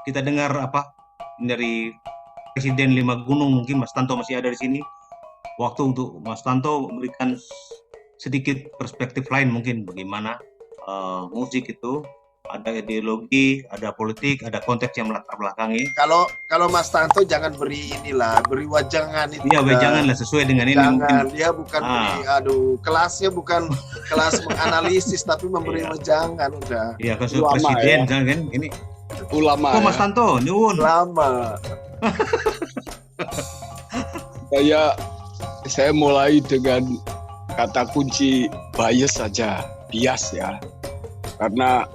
kita dengar apa dari Presiden Lima Gunung, mungkin Mas Tanto masih ada di sini. Waktu untuk Mas Tanto memberikan sedikit perspektif lain mungkin bagaimana musik itu ada ideologi, ada politik, ada konteks yang melatar belakangi. Kalau Mas Tanto jangan beri wajangan itu. Iya, jangan lah, sesuai dengan ini. Jangan, dia bukan beri, kelasnya bukan kelas menganalisis tapi memberi wajangan udah. Iya, kasus presiden kan ini. Ulama. Mas Tanto, nyuwun. Ulama. Saya mulai dengan kata kunci bias saja, bias ya. Karena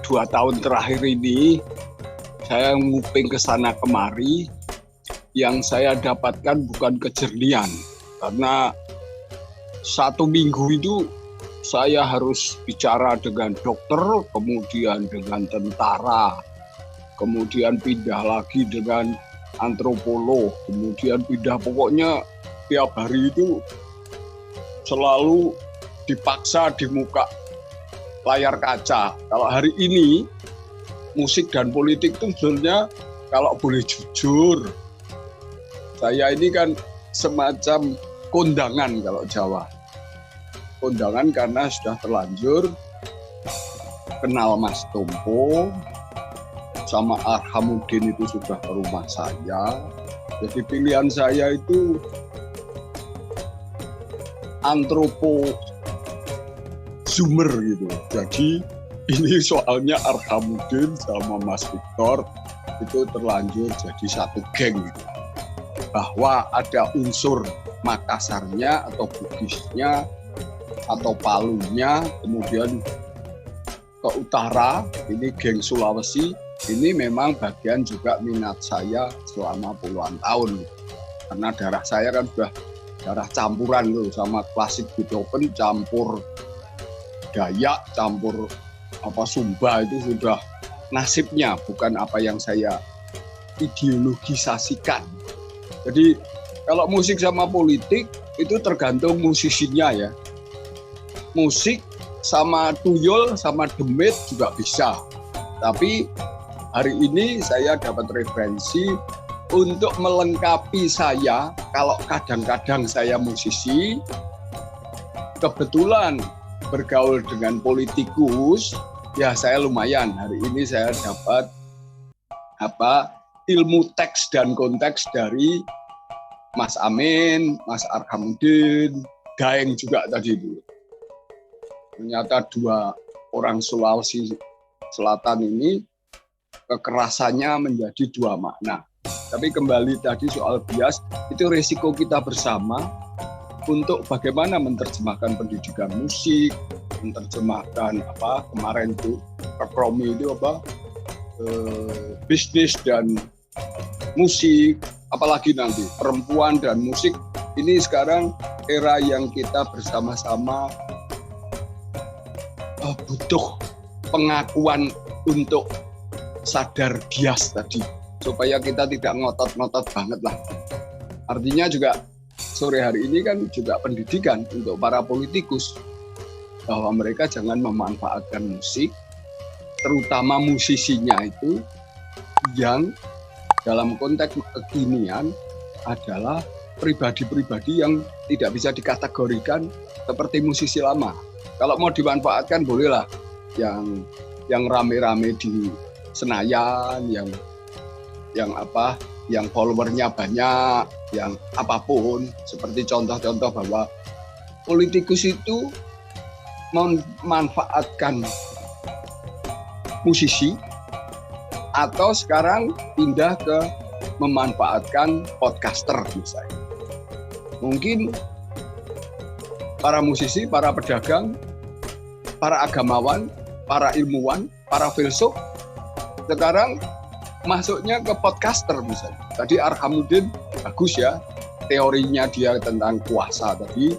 2 tahun terakhir ini saya nguping ke sana kemari, yang saya dapatkan bukan kejernihan. Karena 1 minggu itu saya harus bicara dengan dokter, kemudian dengan tentara, kemudian pindah lagi dengan antropolog, kemudian pindah, pokoknya tiap hari itu selalu dipaksa di muka layar kaca. Kalau hari ini musik dan politik itu sebenarnya kalau boleh jujur, saya ini kan semacam kondangan kalau Jawa. Kondangan karena sudah terlanjur kenal Mas Tompo, sama Arhamuddin itu sudah ke rumah saya. Jadi pilihan saya itu antropo Zoomer gitu. Jadi ini soalnya Arhamuddin sama Mas Victor itu terlanjur jadi satu geng gitu. Bahwa ada unsur Makassarnya atau Bugisnya atau Palunya, kemudian ke utara ini geng Sulawesi, ini memang bagian juga minat saya selama puluhan tahun. Karena darah saya kan sudah darah campuran loh, sama klasik Beethoven campur Dayak, campur Sumba, itu sudah nasibnya, bukan apa yang saya ideologisasikan. Jadi kalau musik sama politik itu tergantung musisinya ya. Musik sama tuyul sama demit juga bisa. Tapi hari ini saya dapat referensi untuk melengkapi saya. Kalau kadang-kadang saya musisi, kebetulan bergaul dengan politikus, ya saya lumayan. Hari ini saya dapat ilmu teks dan konteks dari Mas Amin, Mas Arhamuddin, Daeng juga tadi itu. Ternyata 2 orang Sulawesi Selatan ini kekerasannya menjadi 2 makna. Tapi kembali tadi soal bias, itu resiko kita bersama untuk bagaimana menerjemahkan pendidikan musik, menerjemahkan kemarin itu kompromi itu bisnis dan musik, apalagi nanti perempuan dan musik. Ini sekarang era yang kita bersama-sama butuh pengakuan untuk sadar bias tadi, supaya kita tidak ngotot-ngotot banget lah. Artinya juga sore hari ini kan juga pendidikan untuk para politikus, bahwa mereka jangan memanfaatkan musik, terutama musisinya itu yang dalam konteks kekinian adalah pribadi-pribadi yang tidak bisa dikategorikan seperti musisi lama. Kalau mau dimanfaatkan bolehlah yang rame-rame di Senayan, yang followernya banyak, yang apapun, seperti contoh-contoh bahwa politikus itu memanfaatkan musisi, atau sekarang pindah ke memanfaatkan podcaster misalnya. Mungkin para musisi, para pedagang, para agamawan, para ilmuwan, para filsuf sekarang masuknya ke podcaster misalnya. Tadi Arhamuddin bagus ya, teorinya dia tentang kuasa tadi.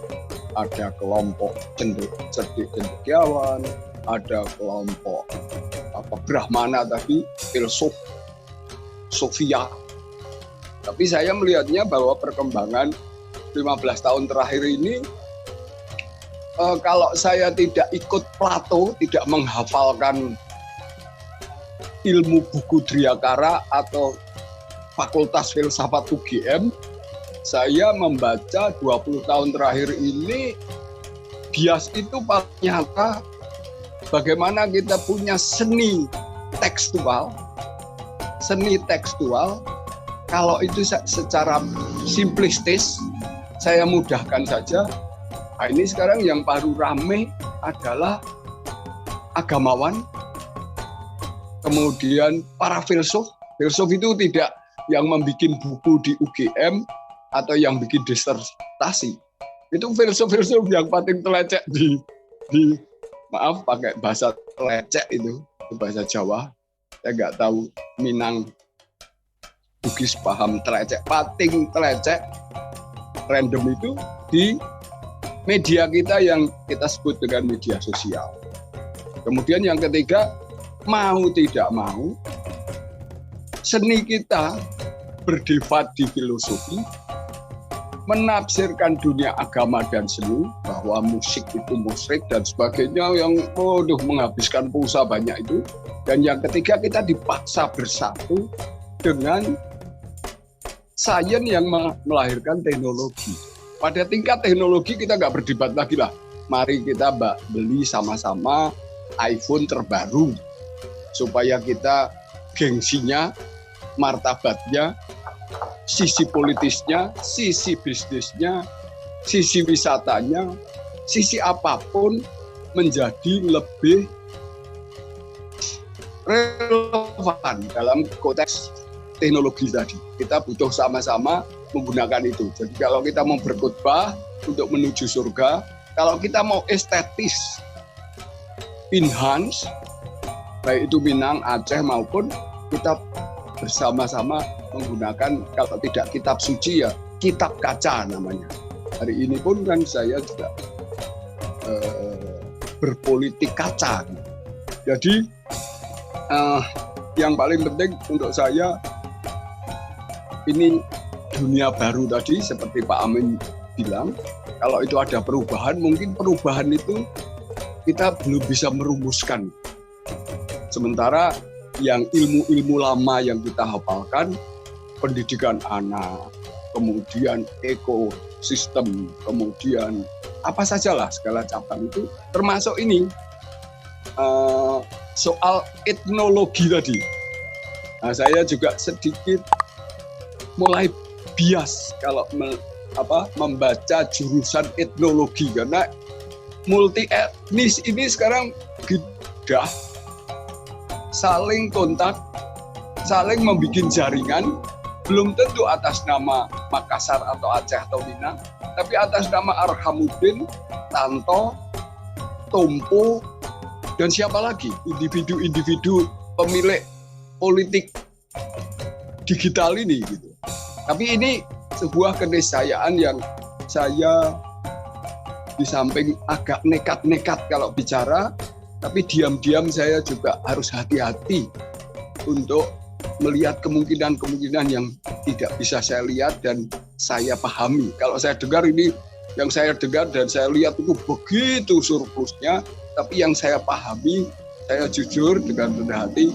Ada kelompok cendekiawan, ada kelompok Brahmana tadi, filsuf, Sofia. Tapi saya melihatnya bahwa perkembangan 15 tahun terakhir ini, kalau saya tidak ikut Plato, tidak menghafalkan ilmu buku Driyakara atau Fakultas Filsafat UGM, saya membaca 20 tahun terakhir ini, bias itu paling nyata bagaimana kita punya seni tekstual, kalau itu secara simplistis, saya mudahkan saja. Nah, ini sekarang yang baru rame adalah agamawan, kemudian para filsuf. Filsuf itu tidak yang membuat buku di UGM atau yang bikin disertasi. Itu filsuf-filsuf yang paling telecek di maaf pakai bahasa telecek itu bahasa Jawa. Saya nggak tahu Minang Bugis paham telecek, pating telecek random itu di media kita yang kita sebut dengan media sosial. Kemudian yang ketiga, mau tidak mau, seni kita berdebat di filosofi, menafsirkan dunia agama dan seni, bahwa musik itu musyrik dan sebagainya yang menghabiskan pulsa banyak itu. Dan yang ketiga, kita dipaksa bersatu dengan sains yang melahirkan teknologi. Pada tingkat teknologi kita nggak berdebat lagi lah. Mari kita beli sama-sama iPhone terbaru supaya kita gengsinya, martabatnya, sisi politisnya, sisi bisnisnya, sisi wisatanya, sisi apapun menjadi lebih relevan dalam konteks teknologi tadi. Kita butuh sama-sama menggunakan itu. Jadi kalau kita mau berkhotbah untuk menuju surga, kalau kita mau estetis, enhance, baik itu Minang, Aceh maupun kita bersama-sama menggunakan, kalau tidak kitab suci ya kitab kaca namanya. Hari ini pun kan saya juga berpolitik kaca. Jadi yang paling penting untuk saya ini dunia baru tadi seperti Pak Amin bilang, kalau itu ada perubahan, mungkin perubahan itu kita belum bisa merumuskan. Sementara yang ilmu-ilmu lama yang kita hafalkan, pendidikan anak, kemudian ekosistem, kemudian apa sajalah segala cabang itu, termasuk ini soal etnologi tadi. Nah, saya juga sedikit mulai bias kalau membaca jurusan etnologi, karena multi etnis ini sekarang sudah saling kontak, saling membuat jaringan, belum tentu atas nama Makassar atau Aceh atau Minang, tapi atas nama Arhamuddin, Tanto, Tompo, dan siapa lagi, individu-individu pemilik politik digital ini gitu. Tapi ini sebuah keniscayaan yang saya di samping agak nekat-nekat kalau bicara, tapi diam-diam saya juga harus hati-hati untuk melihat kemungkinan-kemungkinan yang tidak bisa saya lihat dan saya pahami. Kalau saya dengar ini, yang saya dengar dan saya lihat itu begitu surplusnya, tapi yang saya pahami, saya jujur dengan rendah hati,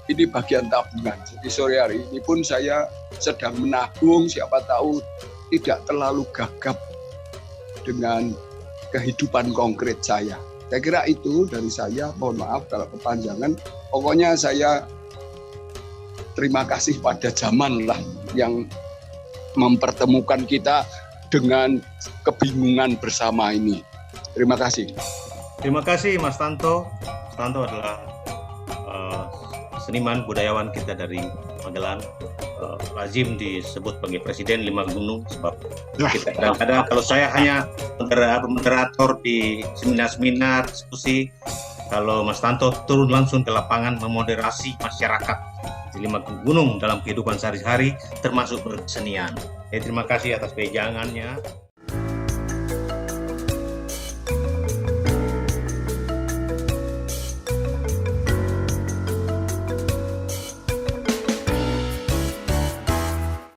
ini bagian tabungan. Jadi sore hari ini pun saya sedang menabung, siapa tahu tidak terlalu gagap dengan kehidupan konkret saya. Saya kira itu dari saya, mohon maaf kalau kepanjangan. Pokoknya saya terima kasih pada zaman lah yang mempertemukan kita dengan kebingungan bersama ini. Terima kasih. Terima kasih Mas Tanto. Mas Tanto adalah seniman budayawan kita dari Magelang. Lazim disebut sebagai Presiden Lima Gunung, sebab kita kadang-kadang kalau saya hanya moderator di seminar-seminar diskusi, kalau Mas Tanto turun langsung ke lapangan memoderasi masyarakat di Lima Gunung dalam kehidupan sehari-hari termasuk berkesenian. Terima kasih atas pejangannya.